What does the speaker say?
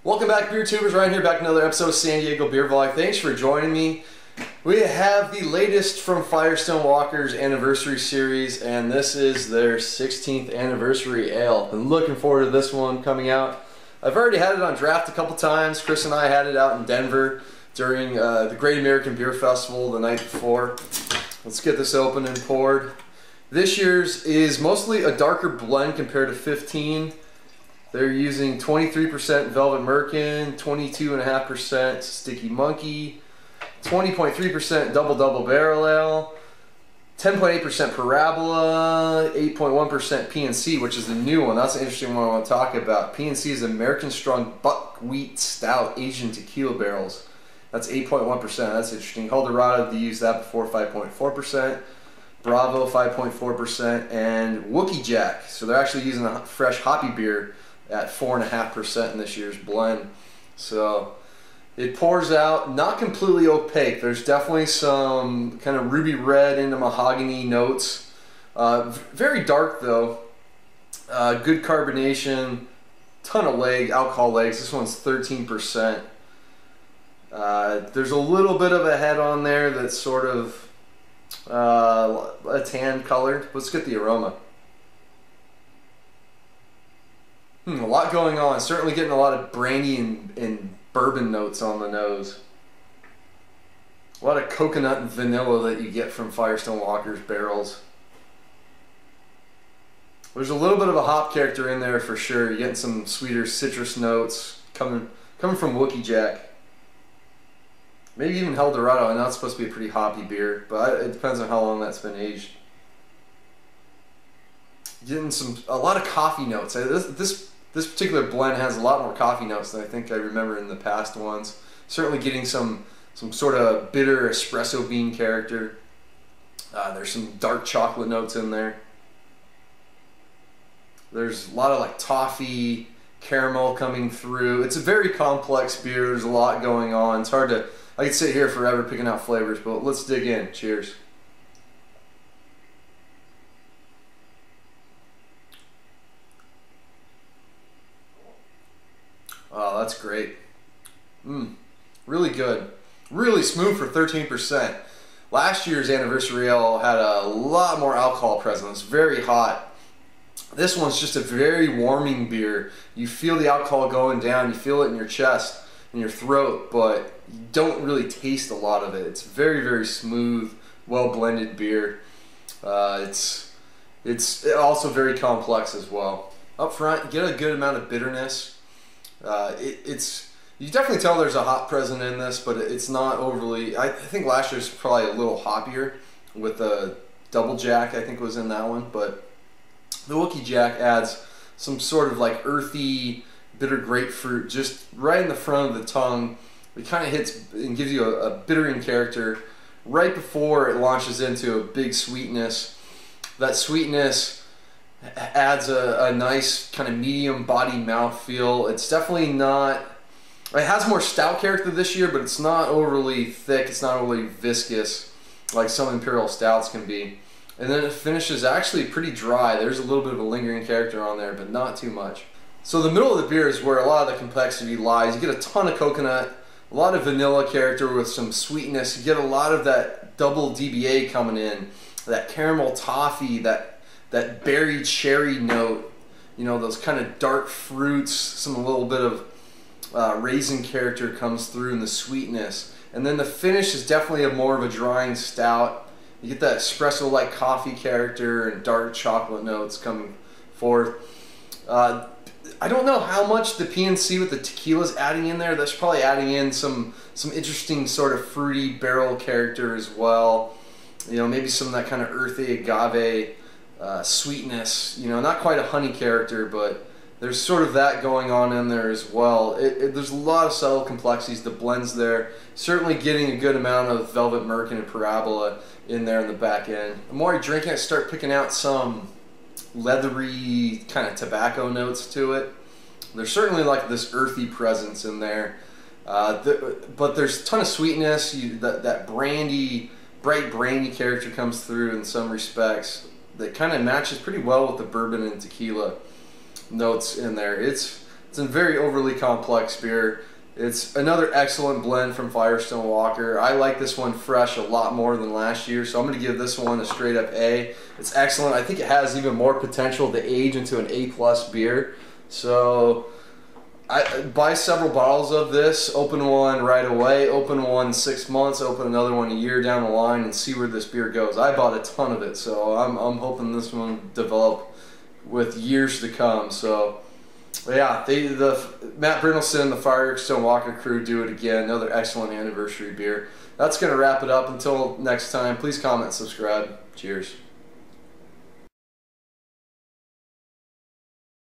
Welcome back, beer tubers. Ryan here, back another episode of San Diego Beer Vlog. Thanks for joining me. We have the latest from Firestone Walker's anniversary series, and this is their 16th anniversary ale. Been looking forward to this one coming out. I've already had it on draft a couple times. Chris and I had it out in Denver during the Great American Beer Festival the night before. Let's get this open and poured. This year's is mostly a darker blend compared to 15. They're using 23% Velvet Merkin, 22.5% Stickee Monkee, 20.3% Double Barrel Ale, 10.8% Parabola, 8.1% PNC, which is the new one. That's an interesting one I want to talk about. PNC is American Strong Buckwheat Stout Asian Tequila Barrels. That's 8.1%. That's interesting. Eldorado, they used that before, 5.4%. Bravo, 5.4%. And Wookie Jack. So they're actually using a fresh hoppy beer at 4.5% in this year's blend. So it pours out, not completely opaque. There's definitely some kind of ruby red into mahogany notes. Very dark though. Good carbonation, ton of alcohol legs. This one's 13%. There's a little bit of a head on there that's sort of a tan colored. Let's get the aroma. A lot going on. Certainly getting a lot of brandy and bourbon notes on the nose. A lot of coconut and vanilla that you get from Firestone Walker's barrels. There's a little bit of a hop character in there for sure. You're getting some sweeter citrus notes coming from Wookie Jack. Maybe even Eldorado. I know it's supposed to be a pretty hoppy beer, but it depends on how long that's been aged. Getting a lot of coffee notes. This particular blend has a lot more coffee notes than I think I remember in the past ones. Certainly getting some sort of bitter espresso bean character. There's some dark chocolate notes in there. There's a lot of like toffee, caramel coming through. It's a very complex beer. There's a lot going on. It's hard to, I could sit here forever picking out flavors, but let's dig in. Cheers. Oh, that's great. Really good. Really smooth for 13%. Last year's anniversary ale had a lot more alcohol present. It's very hot. This one's just a very warming beer. You feel the alcohol going down. You feel it in your chest, in your throat, but you don't really taste a lot of it. It's very, very smooth, well-blended beer. It's also very complex as well. Up front, you get a good amount of bitterness. You definitely tell there's a hop present in this, but it's not overly. I think last year's probably a little hoppier with the Double Jack, I think was in that one, but the Wookie Jack adds some sort of like earthy, bitter grapefruit just right in the front of the tongue. It kind of hits and gives you a bittering character right before it launches into a big sweetness. That sweetness adds a nice kind of medium body mouthfeel. It's definitely not, it has more stout character this year, but it's not overly thick, it's not overly viscous like some imperial stouts can be. And then it finishes actually pretty dry. There's a little bit of a lingering character on there, but not too much. So the middle of the beer is where a lot of the complexity lies. You get a ton of coconut, a lot of vanilla character with some sweetness. You get a lot of that double DBA coming in, that caramel toffee, that berry cherry note, you know, those kind of dark fruits, a little bit of raisin character comes through in the sweetness. And then the finish is definitely more of a drying stout. You get that espresso-like coffee character and dark chocolate notes coming forth. I don't know how much the PNC with the tequila is adding in there. That's probably adding in some interesting sort of fruity barrel character as well. You know, maybe some of that kind of earthy agave sweetness, you know, not quite a honey character, but there's sort of that going on in there as well. There's a lot of subtle complexities, the blends there. Certainly getting a good amount of Velvet Merkin and Parabola in there in the back end. The more I drink it, I start picking out some leathery kind of tobacco notes to it. There's certainly like this earthy presence in there, but there's a ton of sweetness. That brandy, bright brandy character comes through in some respects. That kind of matches pretty well with the bourbon and tequila notes in there. It's It's a very overly complex beer. It's another excellent blend from Firestone Walker. I like this one fresh a lot more than last year, so I'm going to give this one a straight up A. It's excellent. I think it has even more potential to age into an A+ beer. So I buy several bottles of this, open one right away, open one 6 months, open another one a year down the line, and see where this beer goes. I bought a ton of it, so I'm hoping this one develop with years to come. So yeah, the Matt Brynildson and the Firestone Walker crew do it again. Another excellent anniversary beer. That's going to wrap it up. Until next time, please comment and subscribe. Cheers.